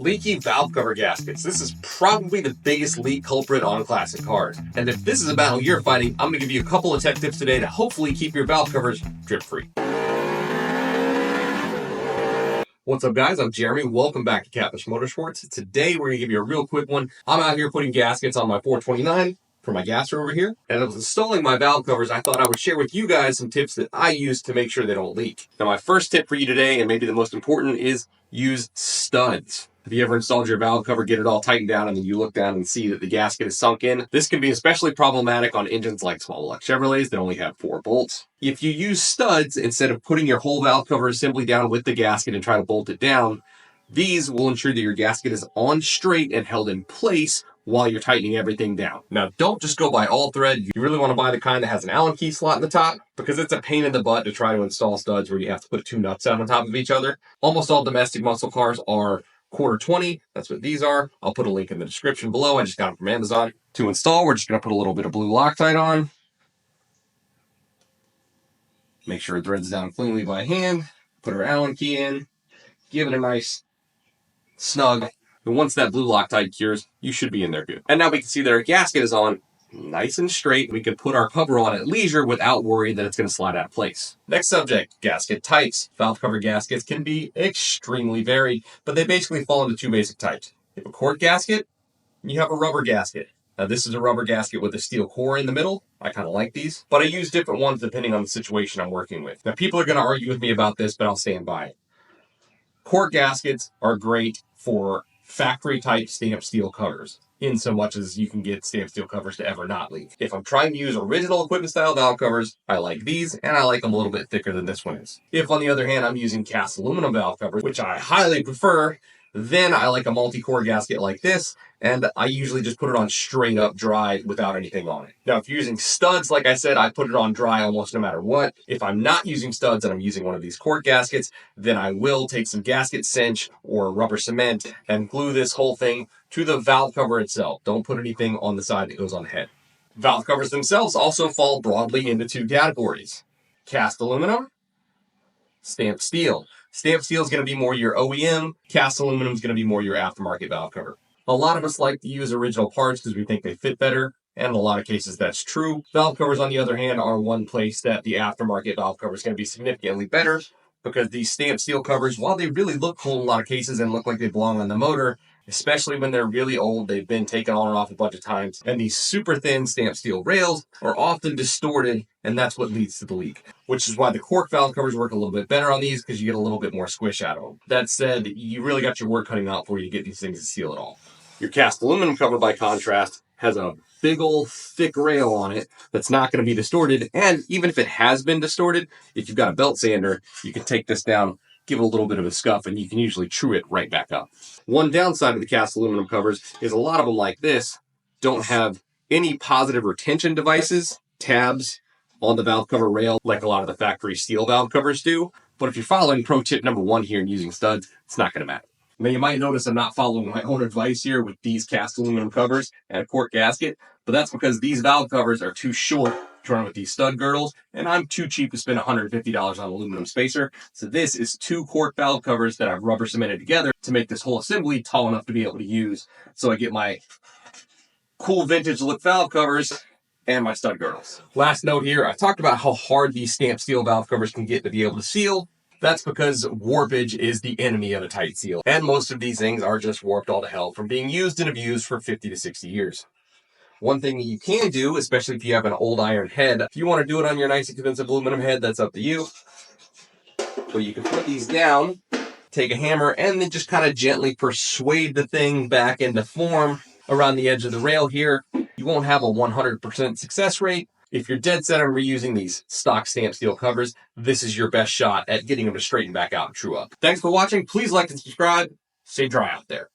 Leaky valve cover gaskets. This is probably the biggest leak culprit on classic cars. And if this is a battle you're fighting, I'm going to give you a couple of tech tips today to hopefully keep your valve covers drip-free. What's up, guys? I'm Jeremy. Welcome back to Catfish Motorsports. Today, we're going to give you a real quick one. I'm out here putting gaskets on my 429 for my gasser over here. And I was installing my valve covers. I thought I would share with you guys some tips that I use to make sure they don't leak. Now, my first tip for you today, and maybe the most important, is use studs. If you ever installed your valve cover, get it all tightened down, and then you look down and see that the gasket is sunk in. This can be especially problematic on engines like small block Chevrolets that only have 4 bolts. If you use studs, instead of putting your whole valve cover assembly down with the gasket and try to bolt it down, these will ensure that your gasket is on straight and held in place while you're tightening everything down. Now, don't just go by all thread. You really want to buy the kind that has an Allen key slot in the top, because it's a pain in the butt to try to install studs where you have to put 2 nuts down on top of each other. Almost all domestic muscle cars are 1/4-20. That's what these are. I'll put a link in the description below. I just got them from Amazon. To install, we're just going to put a little bit of blue Loctite on. Make sure it threads down cleanly by hand. Put our Allen key in. Give it a nice snug. And once that blue Loctite cures, you should be in there good. And now we can see that our gasket is on nice and straight. We can put our cover on at leisure without worrying that it's going to slide out of place. Next subject, gasket types. Valve cover gaskets can be extremely varied, but they basically fall into 2 basic types. You have a cork gasket, and you have a rubber gasket. Now, this is a rubber gasket with a steel core in the middle. I kind of like these, but I use different ones depending on the situation I'm working with. Now, people are going to argue with me about this, but I'll stand by it. Cork gaskets are great for factory type stamped steel covers, in so much as you can get stamped steel covers to ever not leak. If I'm trying to use original equipment style valve covers, I like these, and I like them a little bit thicker than this one is. If, on the other hand, I'm using cast aluminum valve covers, which I highly prefer, then I like a multi-core gasket like this, and I usually just put it on straight up dry without anything on it. Now, if you're using studs, like I said, I put it on dry almost no matter what. If I'm not using studs and I'm using one of these cork gaskets, then I will take some gasket cinch or rubber cement and glue this whole thing to the valve cover itself. Don't put anything on the side that goes on the head. Valve covers themselves also fall broadly into 2 categories: cast aluminum, stamped steel. Stamped steel is going to be more your OEM. Cast aluminum is going to be more your aftermarket valve cover. A lot of us like to use original parts because we think they fit better, and in a lot of cases that's true. Valve covers, on the other hand, are one place that the aftermarket valve cover is going to be significantly better, because these stamped steel covers, while they really look cool in a lot of cases and look like they belong on the motor, especially when they're really old, they've been taken on and off a bunch of times, and these super thin stamped steel rails are often distorted, and that's what leads to the leak. Which is why the cork valve covers work a little bit better on these, because you get a little bit more squish out of them. That said, you really got your work cutting out for you to get these things to seal at all. Your cast aluminum cover, by contrast, has a big old thick rail on it that's not going to be distorted, and even if it has been distorted, if you've got a belt sander, you can take this down, give it a little bit of a scuff, and you can usually true it right back up. One downside of the cast aluminum covers is a lot of them, like this, don't have any positive retention devices, tabs, on the valve cover rail like a lot of the factory steel valve covers do. But if you're following pro tip number 1 here and using studs, it's not going to matter. Now, you might notice I'm not following my own advice here with these cast aluminum covers and a cork gasket, but that's because these valve covers are too short to run with these stud girdles, and I'm too cheap to spend $150 on aluminum spacer. So this is 2 cork valve covers that I've rubber cemented together to make this whole assembly tall enough to be able to use. So I get my cool vintage look valve covers and my stud girdles. Last note here, I talked about how hard these stamped steel valve covers can get to be able to seal. That's because warpage is the enemy of a tight seal, and most of these things are just warped all to hell from being used and abused for 50 to 60 years. One thing that you can do, especially if you have an old iron head, if you want to do it on your nice expensive aluminum head, that's up to you. But you can put these down, take a hammer, and then just kind of gently persuade the thing back into form around the edge of the rail here. You won't have a 100% success rate. If you're dead set on reusing these stock stamped steel covers, this is your best shot at getting them to straighten back out and true up. Thanks for watching. Please like and subscribe. Stay dry out there.